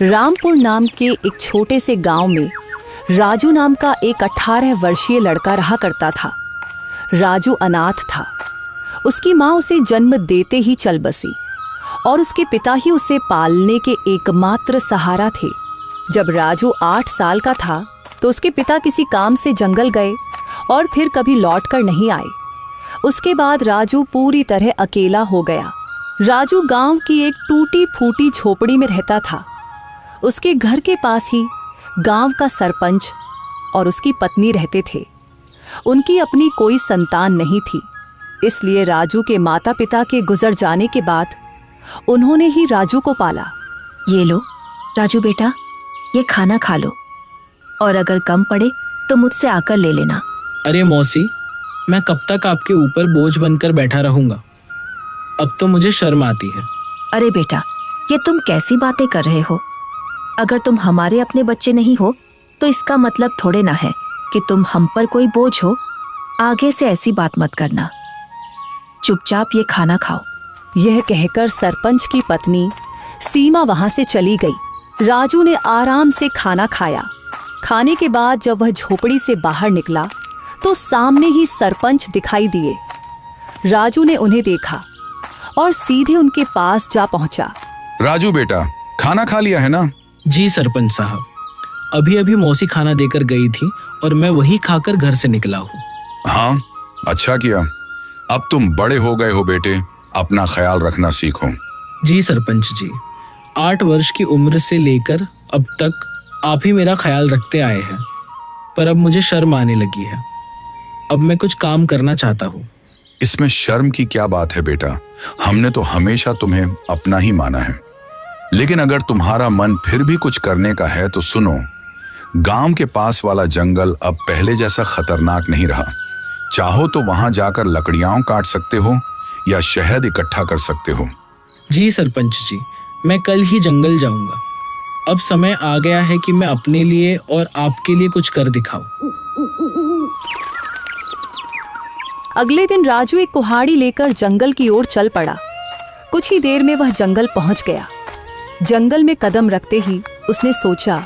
रामपुर नाम के एक छोटे से गांव में राजू नाम का एक 18 वर्षीय लड़का रहा करता था। राजू अनाथ था। उसकी माँ उसे जन्म देते ही चल बसी और उसके पिता ही उसे पालने के एकमात्र सहारा थे। जब राजू 8 साल का था तो उसके पिता किसी काम से जंगल गए और फिर कभी लौट कर नहीं आए। उसके बाद राजू पूरी तरह अकेला हो गया। राजू गांव की एक टूटी फूटी झोपड़ी में रहता था। उसके घर के पास ही गांव का सरपंच और उसकी पत्नी रहते थे। उनकी अपनी कोई संतान नहीं थी, इसलिए राजू के माता पिता के गुजर जाने के बाद उन्होंने ही राजू को पाला। ये लो राजू बेटा, ये खाना खा लो और अगर कम पड़े तो मुझसे आकर ले लेना। अरे मौसी, मैं कब तक आपके ऊपर बोझ बनकर बैठा रहूंगा? अब तो मुझे शर्म आती है। अरे बेटा, ये तुम कैसी बातें कर रहे हो? अगर तुम हमारे अपने बच्चे नहीं हो तो इसका मतलब थोड़े ना है कि तुम हम पर कोई बोझ हो। आगे से ऐसी बात मत करना। चुपचाप ये खाना खाओ। यह कहकर सरपंच की पत्नी सीमा वहां से चली गई। राजू ने आराम से खाना खाया। खाने के बाद जब वह झोपड़ी से बाहर निकला तो सामने ही सरपंच दिखाई दिए। राजू ने उन्हें देखा और सीधे उनके पास जा पहुंचा। राजू बेटा, खाना खा लिया है ना? जी सरपंच साहब, अभी अभी मौसी खाना देकर गई थी और मैं वही खाकर घर से निकला हूँ। हाँ, अच्छा किया। अब तुम बड़े हो गए हो बेटे, अपना ख्याल रखना सीखो। जी सरपंच जी, 8 वर्ष की उम्र से लेकर अब तक आप ही मेरा ख्याल रखते आए हैं, पर अब मुझे शर्म आने लगी है। अब मैं कुछ काम करना चाहता हूँ। इसमें शर्म की क्या बात है बेटा? हमने तो हमेशा तुम्हें अपना ही माना है। लेकिन अगर तुम्हारा मन फिर भी कुछ करने का है तो सुनो, गांव के पास वाला जंगल अब पहले जैसा खतरनाक नहीं रहा। चाहो तो वहां जाकर लकड़ियां काट सकते हो या शहद इकट्ठा कर सकते हो। जी सरपंच जी, मैं कल ही जंगल जाऊंगा। अब समय आ गया है कि मैं अपने लिए और आपके लिए कुछ कर दिखाऊं। अगले दिन राजू एक कुल्हाड़ी लेकर जंगल की ओर चल पड़ा। कुछ ही देर में वह जंगल पहुंच गया। जंगल में कदम रखते ही उसने सोचा,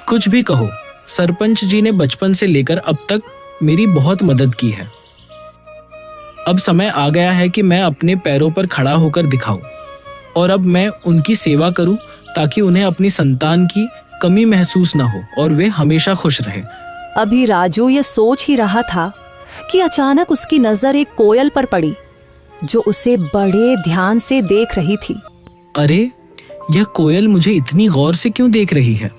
कुछ भी कहो, सरपंच जी ने बचपन से लेकर अब तक मेरी बहुत मदद की है। अब समय आ गया है कि मैं अपने पैरों पर खड़ा होकर दिखाऊं और अब मैं उनकी सेवा करूं ताकि उन्हें अपनी संतान की कमी महसूस ना हो और वे हमेशा खुश रहें। अभी राजू ये सोच ही रहा था कि अचानक उसकी नजर एक कोयल पर पड़ी जो उसे बड़े ध्यान से देख रही थी। अरे, यह कोयल मुझे इतनी गौर से क्यों देख रही है?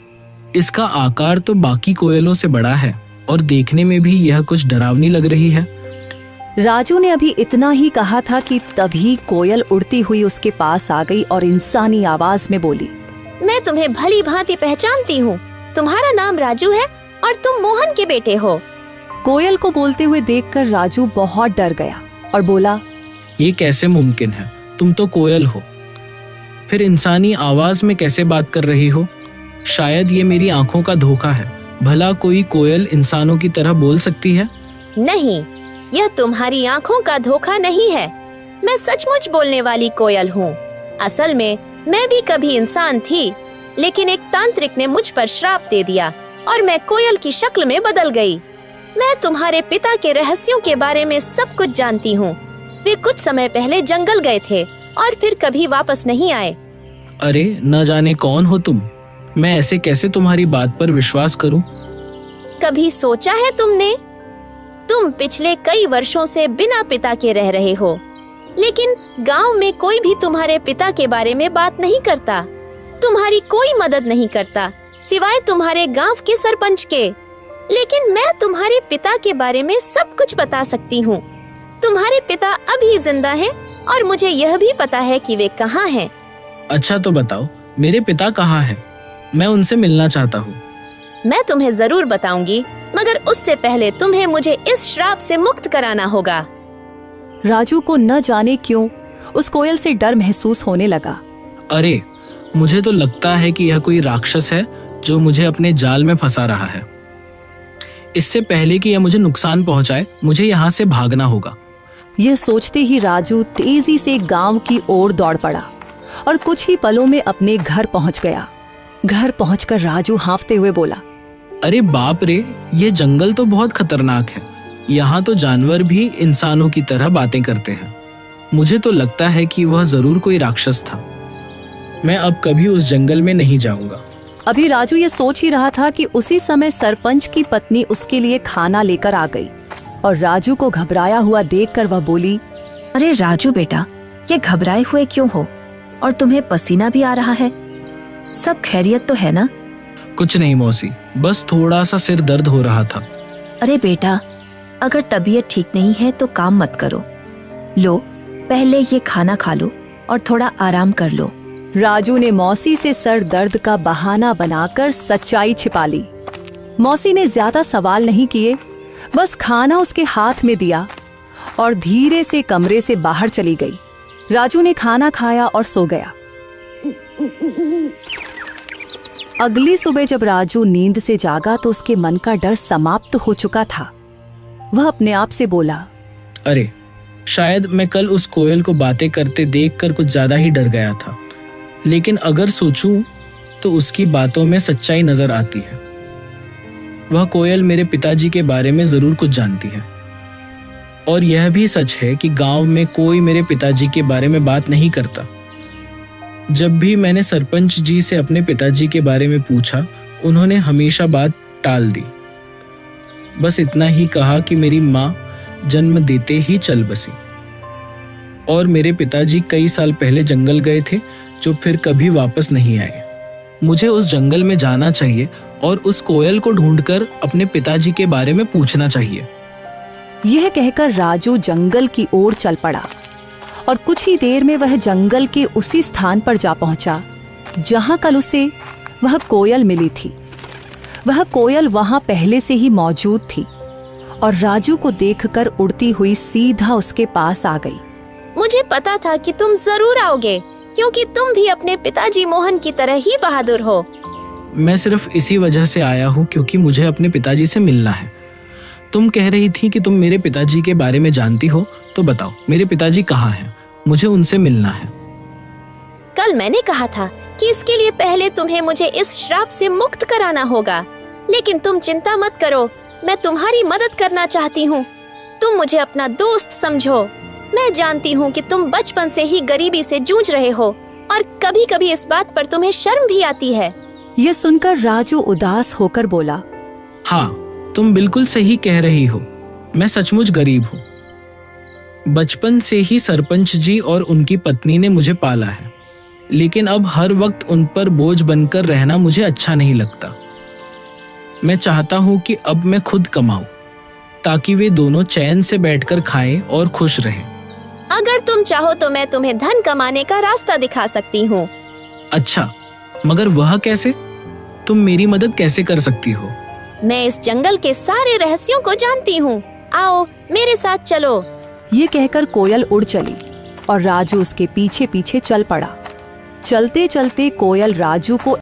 इसका आकार तो बाकी कोयलों से बड़ा है और देखने में भी यह कुछ डरावनी लग रही है। राजू ने अभी इतना ही कहा था कि तभी कोयल उड़ती हुई उसके पास आ गई और इंसानी आवाज में बोली, मैं तुम्हें भली भांति पहचानती हूँ। तुम्हारा नाम राजू है और तुम मोहन के बेटे हो। कोयल को बोलते हुए देखकर राजू बहुत डर गया और बोला, ये कैसे मुमकिन है? तुम तो कोयल हो, फिर इंसानी आवाज में कैसे बात कर रही हो? शायद ये मेरी आंखों का धोखा है। भला कोई कोयल इंसानों की तरह बोल सकती है? नहीं, यह तुम्हारी आंखों का धोखा नहीं है। मैं सचमुच बोलने वाली कोयल हूँ। असल में मैं भी कभी इंसान थी, लेकिन एक तांत्रिक ने मुझ पर श्राप दे दिया और मैं कोयल की शक्ल में बदल गई। मैं तुम्हारे पिता के रहस्यों के बारे में सब कुछ जानती हूँ। वे कुछ समय पहले जंगल गए थे और फिर कभी वापस नहीं आए। अरे, न जाने कौन हो तुम। मैं ऐसे कैसे तुम्हारी बात पर विश्वास करूं? कभी सोचा है तुमने? तुम पिछले कई वर्षों से बिना पिता के रह रहे हो, लेकिन गांव में कोई भी तुम्हारे पिता के बारे में बात नहीं करता। तुम्हारी कोई मदद नहीं करता सिवाय तुम्हारे गांव के सरपंच के। लेकिन मैं तुम्हारे पिता के बारे में सब कुछ बता सकती हूँ। तुम्हारे पिता अभी जिंदा हैं और मुझे यह भी पता है कि वे कहाँ हैं। अच्छा तो बताओ, मेरे पिता कहाँ हैं? मैं उनसे मिलना चाहता हूँ। मैं तुम्हें जरूर बताऊंगी, मगर उससे पहले तुम्हें मुझे इस श्राप से मुक्त कराना होगा। राजू को न जाने क्यों उस कोयल से डर महसूस होने लगा। अरे, मुझे तो लगता है कि यह कोई राक्षस है जो मुझे अपने जाल में फंसा रहा है। इससे पहले कि यह मुझे नुकसान पहुंचाए, मुझे यहाँ से भागना होगा। यह सोचते ही राजू तेजी से गांव की ओर दौड़ पड़ा और कुछ ही पलों में अपने घर पहुंच गया। घर पहुंचकर राजू हांफते हुए बोला, अरे बाप रे, ये जंगल तो बहुत खतरनाक है। यहाँ तो जानवर भी इंसानों की तरह बातें करते हैं। मुझे तो लगता है कि वह जरूर कोई राक्षस था। मैं अब कभी उस जंगल में नहीं जाऊंगा। अभी राजू ये सोच ही रहा था कि उसी समय सरपंच की पत्नी उसके लिए खाना लेकर आ गई और राजू को घबराया हुआ देखकर वह बोली, अरे राजू बेटा, ये घबराए हुए क्यों हो? और तुम्हें पसीना भी आ रहा है। सब खैरियत तो है ना? कुछ नहीं मौसी, बस थोड़ा सा सिर दर्द हो रहा था। अरे बेटा, अगर तबीयत ठीक नहीं है तो काम मत करो। लो, पहले ये खाना खा लो और थोड़ा आराम कर लो। राजू ने मौसी से सर दर्द का बहाना बनाकर सच्चाई छिपा ली। मौसी ने ज्यादा सवाल नहीं किए, बस खाना उसके हाथ में दिया और धीरे से कमरे से बाहर चली गई। राजू ने खाना खाया और सो गया। अगली सुबह जब राजू नींद से जागा तो उसके मन का डर समाप्त हो चुका था। वह अपने आप से बोला, अरे शायद मैं कल उस कोयल को बातें करते देखकर कुछ ज्यादा ही डर गया था, लेकिन अगर सोचूं तो उसकी बातों में सच्चाई नजर आती है। वह कोयल मेरे पिताजी के बारे में जरूर कुछ जानती है और यह भी सच है कि गांव में कोई मेरे पिताजी के बारे में बात नहीं करता। जब भी मैंने सरपंच जी से अपने पिताजी के बारे में पूछा, उन्होंने हमेशा बात टाल दी। बस इतना ही कहा कि मेरी माँ जन्म देते ही चल बसी और मेरे पिताजी कई साल पहले जंगल गए थे, जो फिर कभी वापस नहीं आए। मुझे उस जंगल में जाना चाहिए और उस कोयल को ढूंढकर अपने पिताजी के बारे में पूछना चाहिए। यह कहकर राजू जंगल की ओर चल पड़ा और कुछ ही देर में वह जंगल के उसी स्थान पर जा पहुंचा जहां कल उसे वह कोयल मिली थी। वह कोयल वहां पहले से ही मौजूद थी और राजू को देखकर उड़ती हुई सीधा उसके पास आ गई। मुझे पता था कि तुम जरूर आओगे, क्योंकि तुम भी अपने पिताजी मोहन की तरह ही बहादुर हो। मैं सिर्फ इसी वजह से आया हूँ क्योंकि मुझे अपने पिताजी से मिलना है। तुम कह रही थी कि तुम मेरे पिताजी के बारे में जानती हो, तो बताओ मेरे पिताजी कहाँ हैं? मुझे उनसे मिलना है। कल मैंने कहा था कि इसके लिए पहले तुम्हें मुझे इस श्राप से मुक्त कराना होगा, लेकिन तुम चिंता मत करो, मैं तुम्हारी मदद करना चाहती हूँ। तुम मुझे अपना दोस्त समझो। मैं जानती हूँ कि तुम बचपन से ही गरीबी से जूझ रहे हो और कभी-कभी इस बात पर तुम्हें शर्म भी आती है। यह सुनकर राजू उदास होकर बोला, हाँ, तुम बिल्कुल सही कह रही हो। मैं सचमुच गरीब हूँ। बचपन से ही सरपंच जी और उनकी पत्नी ने मुझे पाला है, लेकिन अब हर वक्त उन पर बोझ बनकर रहना मुझे अच्छा नहीं लगता। मैं चाहता हूँ कि अब मैं खुद कमाऊं, ताकि वे दोनों चैन से बैठकर खाएं और खुश रहें। अगर तुम चाहो तो मैं तुम्हें धन कमाने का रास्ता दिखा सकती हूँ। अच्छा, मगर वह कैसे? तुम मेरी मदद कैसे कर सकती हो? मैं इस जंगल के सारे रहस्यों को जानती हूँ। आओ मेरे साथ चलो। ये कहकर कोयल उड़ चली और राजू उसके पीछे पीछे चल पड़ा। चलते चलते कोयल राजू को